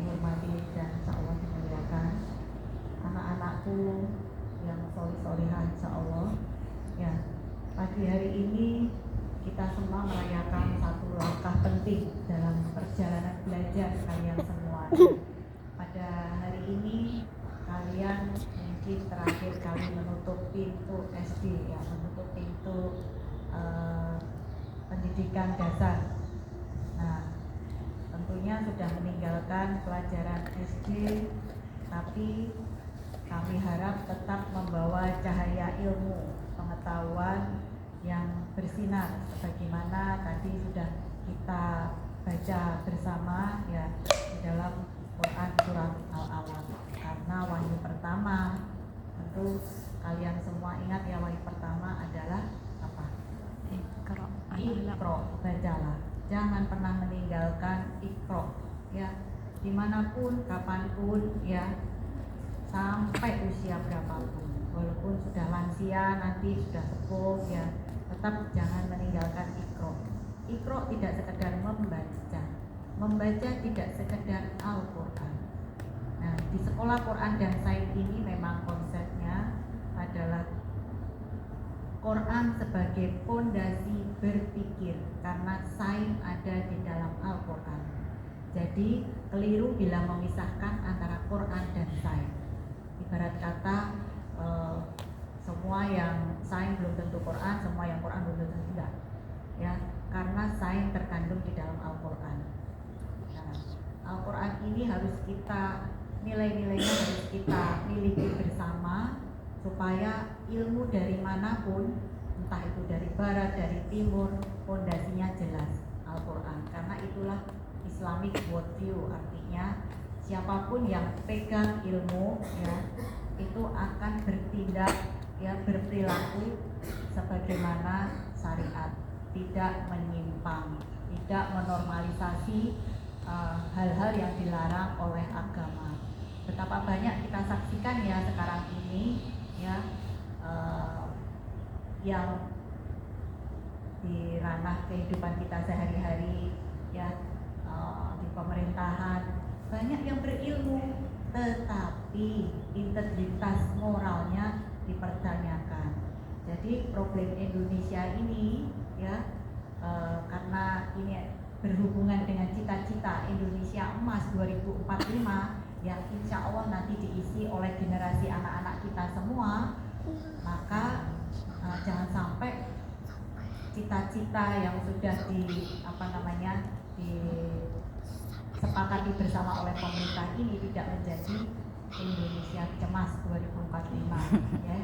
dihormati dan insya Allah dimuliakan, anak-anakku yang solih-solihah insya Allah. Ya, pagi hari ini kita semua merayakan satu langkah penting dalam perjalanan belajar kalian semua. Pada hari ini kalian mungkin terakhir kali menutup pintu SD, ya, menutup pintu pendidikan dasar. Nah, tentunya sudah meninggalkan pelajaran SD, tapi kami harap tetap membawa cahaya ilmu, pengetahuan yang bersinar sebagaimana tadi sudah kita baca bersama ya di dalam Quran surat Al-Alaq. Karena wahyu pertama, tentu kalian semua ingat ya, wahyu pertama adalah apa? Iqra, bacalah. Jangan pernah meninggalkan Iqra ya, dimanapun, kapanpun ya, sampai usia berapapun, walaupun sudah lansia, nanti sudah sepuh ya, tetap jangan meninggalkan Iqra. Iqra tidak sekedar membaca tidak sekedar Al-Quran. Nah, di sekolah Quran dan Sains ini memang konsepnya adalah Quran sebagai fondasi berpikir, karena sains ada di dalam Al-Quran. Jadi keliru bila memisahkan antara Quran dan sains. Ibarat kata semua yang sains belum tentu Quran, semua yang Quran belum tentu tidak. Ya, karena sains terkandung di dalam Al-Quran. Nah, Al-Quran ini harus kita, nilai-nilainya harus kita miliki bersama, supaya ilmu dari manapun, entah itu dari barat, dari timur, fondasinya jelas Al-Quran. Karena itulah Islamic worldview, artinya siapapun yang pegang ilmu ya, itu akan bertindak ya, berperilaku sebagaimana syariat, tidak menyimpang, tidak menormalisasi hal-hal yang dilarang oleh agama. Betapa banyak kita saksikan ya sekarang ini ya, yang di ranah kehidupan kita sehari-hari ya, di pemerintahan banyak yang berilmu tetapi integritas moralnya dipertanyakan. Jadi problem Indonesia ini ya, karena ini berhubungan dengan cita-cita Indonesia Emas 2045 yang insya Allah nanti diisi oleh generasi anak-anak kita semua, maka jangan sampai cita-cita yang sudah disepakati bersama oleh pemerintah ini tidak menjadi Indonesia Cemas 2045 ya.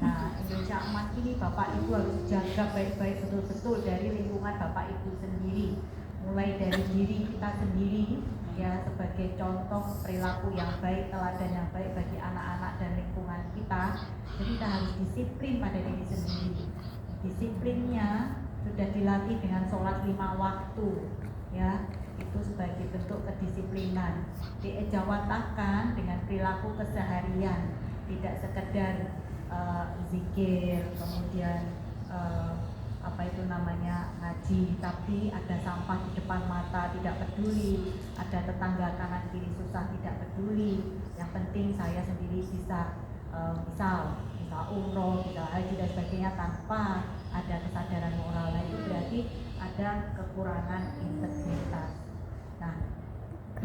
Nah, Indonesia Emas ini Bapak Ibu harus jaga baik-baik, betul-betul dari lingkungan Bapak Ibu sendiri, mulai dari diri kita sendiri ya, sebagai contoh perilaku yang baik, teladan yang baik bagi anak-anak dan lingkungan kita. Jadi kita harus disiplin pada diri sendiri. Disiplinnya sudah dilatih dengan sholat 5 waktu ya, itu sebagai bentuk kedisiplinan. Diejawantahkan dengan perilaku keseharian, tidak sekedar zikir, kemudian ngaji, tapi ada sampah di depan mata tidak peduli, ada tetangga kanan kiri susah tidak peduli. Yang penting saya sendiri bisa bisa umroh, bisa haji dan sebagainya tanpa ada kesadaran moral. Nah, itu berarti ada kekurangan integritas. Nah,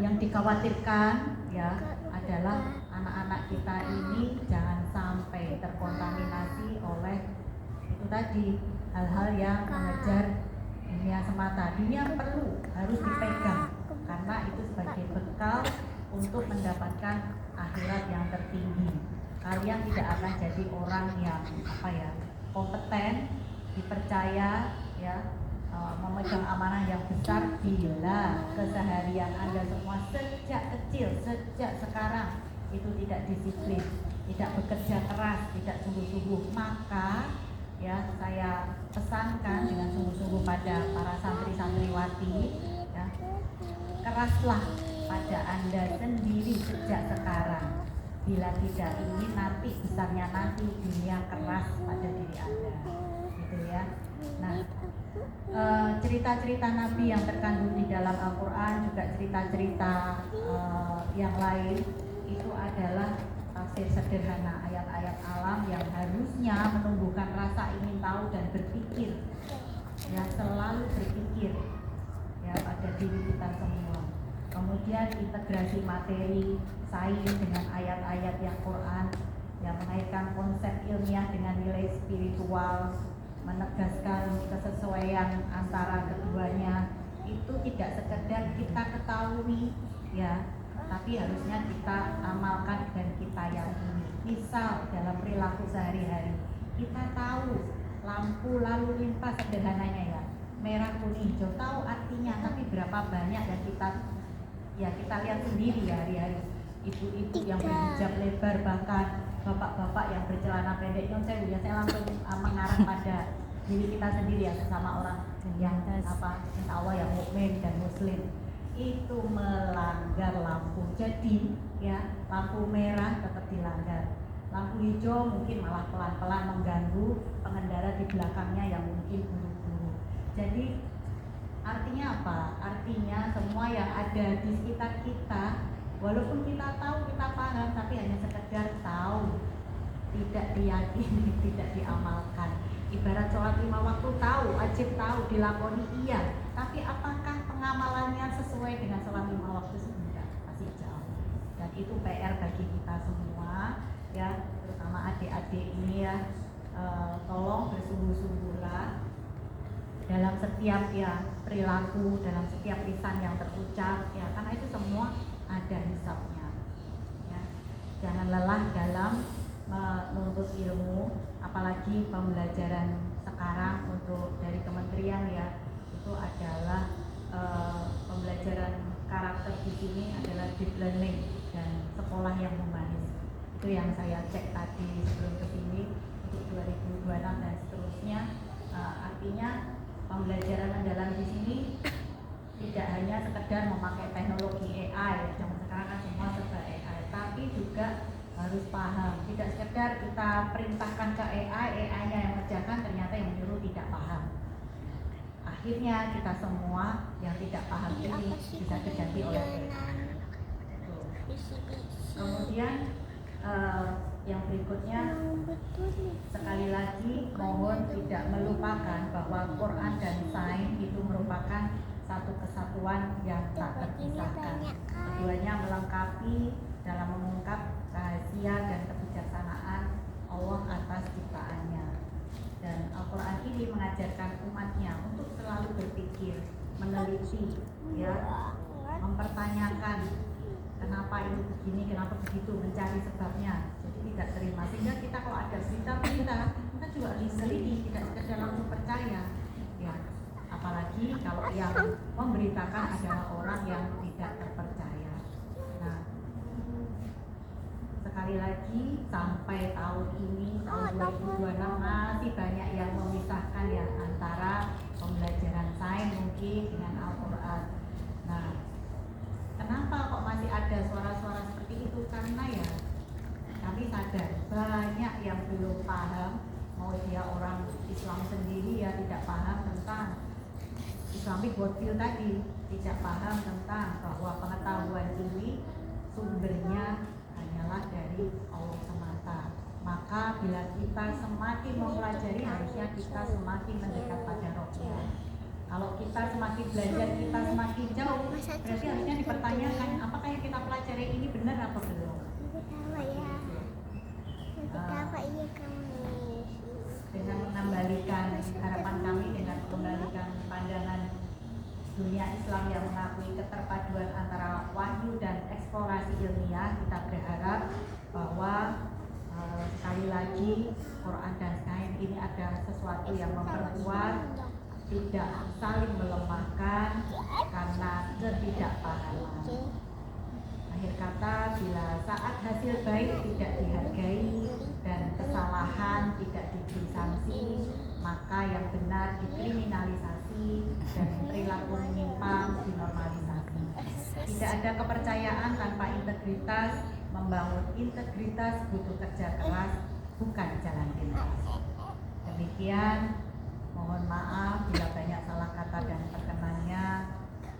yang dikhawatirkan ya adalah anak-anak kita ini jangan sampai terkontaminasi oleh itu tadi, hal-hal yang mengejar dunia semata. Dunia harus dipegang karena itu sebagai bekal untuk mendapatkan akhirat yang tertinggi. Kalian tidak akan jadi orang yang kompeten, dipercaya ya, memegang amanah yang besar bila keseharian Anda semua sejak kecil, sejak sekarang itu tidak disiplin, tidak bekerja keras, tidak sungguh-sungguh. Maka ya, saya pesankan dengan sungguh-sungguh pada para santri-santriwati ya, keraslah pada Anda sendiri sejak sekarang. Bila tidak ingin nanti besarnya nanti dunia keras pada diri Anda, gitu ya. Nah, cerita-cerita Nabi yang terkandung di dalam Al-Quran, juga cerita-cerita yang lain, itu adalah tafsir sederhana ayat-ayat alam yang harusnya menumbuhkan rasa ingin tahu dan berpikir, ya selalu berpikir ya pada diri kita semua. Kemudian integrasi materi sains dengan ayat-ayat yang Quran yang mengaitkan konsep ilmiah dengan nilai spiritual, menegaskan kesesuaian antara keduanya. Itu tidak sekedar kita ketahui ya, tapi harusnya kita amalkan dan kita yakini. Misal dalam perilaku sehari-hari, kita tahu lampu lalu lintas sederhananya ya, merah kuning hijau, tahu artinya, tapi berapa banyak yang kita lihat sendiri ya hari-hari. Ibu-ibu yang berhijab lebar, bahkan bapak-bapak yang bercelana pendek, saya langsung mengarah pada diri kita sendiri ya, sesama orang yang insya Allah yang mukmin dan muslim, itu melanggar lampu. Jadi ya, lampu merah tetap dilanggar, lampu hijau mungkin malah pelan-pelan mengganggu pengendara di belakangnya yang mungkin buru-buru. Jadi artinya apa? Artinya semua yang ada di sekitar kita, walaupun kita tahu, kita paham, tapi hanya sekedar tahu, tidak diyakini, tidak diamalkan. Ibarat sholat 5 waktu tahu, wajib tahu, dilakoni iya, tapi apakah pengamalannya sesuai dengan sholat 5 waktu? Tidak, masih jauh. Dan itu PR bagi kita semua ya, terutama adik-adik ini ya, tolong bersungguh-sungguhlah dalam setiap ya perilaku, dalam setiap lisan yang terucap ya, karena itu semua ada hisabnya ya. Jangan lelah dalam menuntut ilmu, apalagi pembelajaran sekarang untuk dari kementerian ya, itu adalah pembelajaran karakter di sini adalah deep learning dan sekolah yang humanis. Itu yang saya cek tadi sebelum kesini untuk 2026 dan seterusnya. Artinya pembelajaran mendalam di sini tidak hanya sekedar memakai teknologi AI, zaman sekarang kan semua serba AI, tapi juga harus paham. Tidak sekedar kita perintahkan ke AI-nya yang mengerjakan, ternyata yang menyuruh tidak paham. Akhirnya kita semua yang tidak paham ini bisa terganti oleh AI. Kemudian yang berikutnya, sekali lagi mohon tidak melupakan bahwa Quran dan sains itu merupakan satu kesatuan yang tak terpisahkan. Keduanya melengkapi dalam mengungkap rahasia dan kebijaksanaan Allah atas ciptaannya. Dan Al-Quran ini mengajarkan umatnya untuk selalu berpikir, meneliti, ya, mempertanyakan kenapa ini begini, kenapa begitu, mencari sebabnya. Jadi tidak terima. Sehingga kita kalau ada berita kita juga harus teliti, tidak sekedar langsung percaya. Ya, apalagi kalau yang memberitakan adalah orang yang tidak terpercaya. Nah, sekali lagi sampai tahun ini, tahun 2026 masih banyak yang memisahkan ya antara pembelajaran sains mungkin dengan Al-Quran. Nah, kenapa kok masih ada suara-suara seperti itu? Karena ya kami sadar banyak yang belum paham, mau dia orang Islam sendiri ya tidak paham tentang Islamic worldview tadi, tidak paham tentang bahwa pengetahuan ini sumbernya hanyalah dari Allah semata. Maka bila kita semakin mempelajari, harusnya kita semakin mendekat pada Rohnya. Kalau kita semakin belajar, kita semakin jauh, berarti harusnya dipertanyakan apakah yang kita pelajari ini benar atau belum. Dengan mengembalikan harapan kami, dengan mengembalikan pandangan dunia Islam yang mengakui keterpaduan antara wahyu dan eksplorasi ilmiah, kita berharap bahwa sekali lagi Quran dan sains ini ada sesuatu yang memperkuat, tidak saling melemahkan karena ketidakpahaman. Akhir kata, bila saat hasil baik tidak dihargai dan kesalahan tidak diberi sanksi, maka yang benar dikriminalisasi dan perilaku menyimpang dinormalisasi. Tidak ada kepercayaan tanpa integritas. Membangun integritas butuh kerja keras, bukan jalan pintas. Demikian, Mohon maaf bila banyak salah kata dan perkenannya.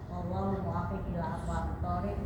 Wallahu muwaffiq ila aqwamit thoriq.